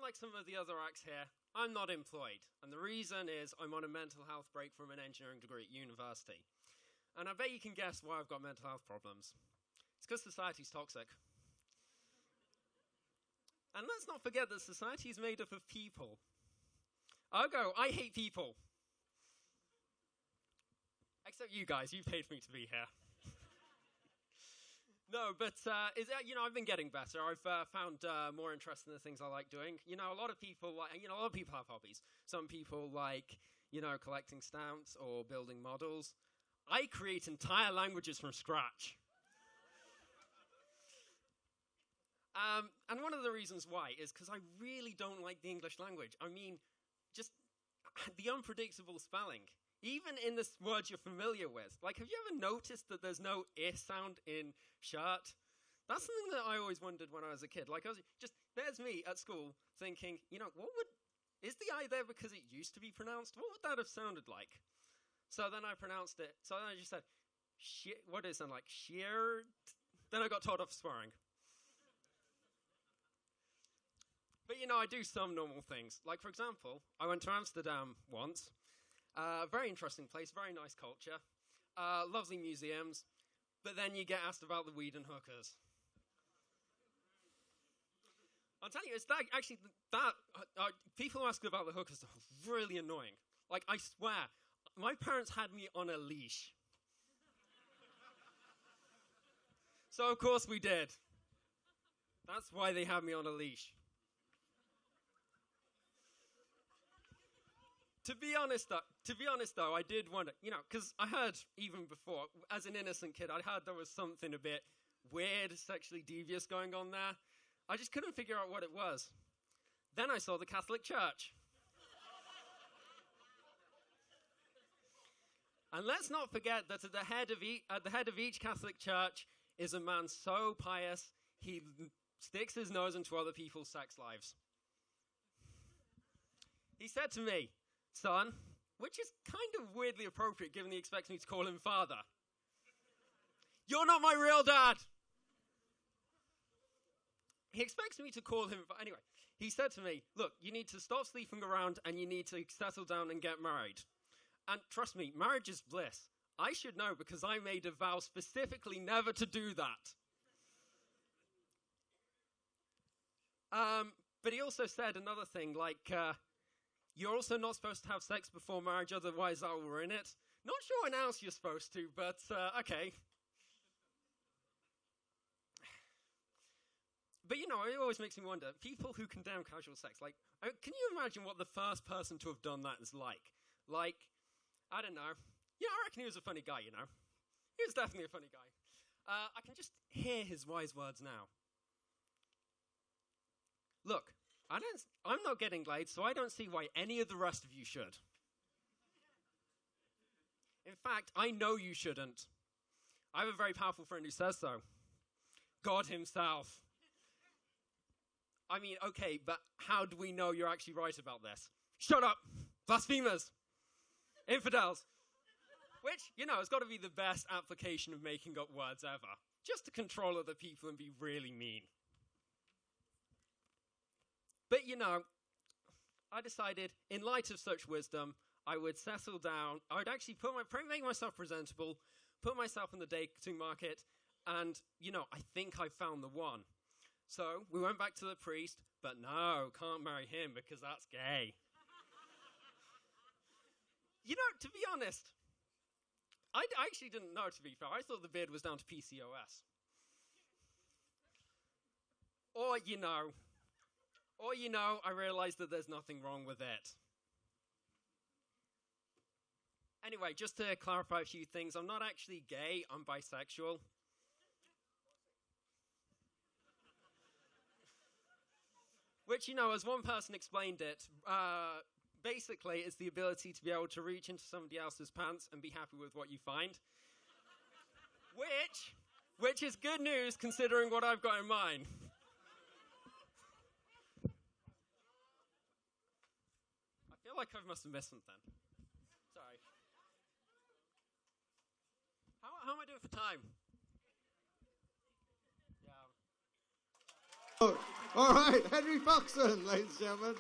like some of the other acts here, I'm not employed. And the reason is I'm on a mental health break from an engineering degree at university. And I bet you can guess why I've got mental health problems. It's because society's toxic. And let's not forget that society is made up of people. I hate people. Except you guys, you paid me to be here. No, but I've been getting better. I've found more interest in the things I like doing. A lot of people have hobbies. Some people like, collecting stamps or building models. I create entire languages from scratch. And one of the reasons why is because I really don't like the English language. I mean, just the unpredictable spelling. Even in the words you're familiar with. Like, have you ever noticed that there's no I sound in shirt? That's something that I always wondered when I was a kid. Like, there's me at school thinking, is the I there because it used to be pronounced? What would that have sounded like? So then I pronounced it. So then I just said, what does it sound like? Sheer? Then I got told off for swearing. But, I do some normal things. Like, for example, I went to Amsterdam once. Very interesting place, very nice culture. Lovely museums. But then you get asked about the weed and hookers. I'll tell you, it's people who ask about the hookers are really annoying. Like, I swear, my parents had me on a leash. So, of course, we did. That's why they had me on a leash. To be honest, though, I did wonder, because I heard even before, as an innocent kid, I heard there was something a bit weird, sexually devious going on there. I just couldn't figure out what it was. Then I saw the Catholic Church. And let's not forget that at the head of each Catholic church is a man so pious, he sticks his nose into other people's sex lives. He said to me, "Son," which is kind of weirdly appropriate given he expects me to call him father, "you're not my real dad." He expects me to call him, anyway, he said to me, "Look, you need to stop sleeping around and you need to settle down and get married. And trust me, marriage is bliss. I should know because I made a vow specifically never to do that." But he also said another thing, like, you're also not supposed to have sex before marriage, otherwise I'll ruin it. Not sure when else you're supposed to, but okay. But, it always makes me wonder, people who condemn casual sex, like, can you imagine what the first person to have done that is like? Like, I don't know. I reckon he was a funny guy, He was definitely a funny guy. I can just hear his wise words now. "Look, I'm not getting laid, so I don't see why any of the rest of you should. In fact, I know you shouldn't. I have a very powerful friend who says so. God himself. I mean, okay, but how do we know you're actually right about this? Shut up! Blasphemers! Infidels!" Which, has got to be the best application of making up words ever. Just to control other people and be really mean. But, I decided, in light of such wisdom, I would settle down. I would actually make myself presentable, put myself in the dating market, and, I think I found the one. So we went back to the priest, but no, can't marry him because that's gay. To be honest, I actually didn't know, to be fair. I thought the beard was down to PCOS. Or, I realized that there's nothing wrong with it. Anyway, just to clarify a few things, I'm not actually gay, I'm bisexual. Which, as one person explained it, basically it's the ability to be able to reach into somebody else's pants and be happy with what you find. Which is good news considering what I've got in mind. I feel like I must have missed something. Sorry. How am I doing for time? Yeah. All right, Henry Foxon, ladies and gentlemen.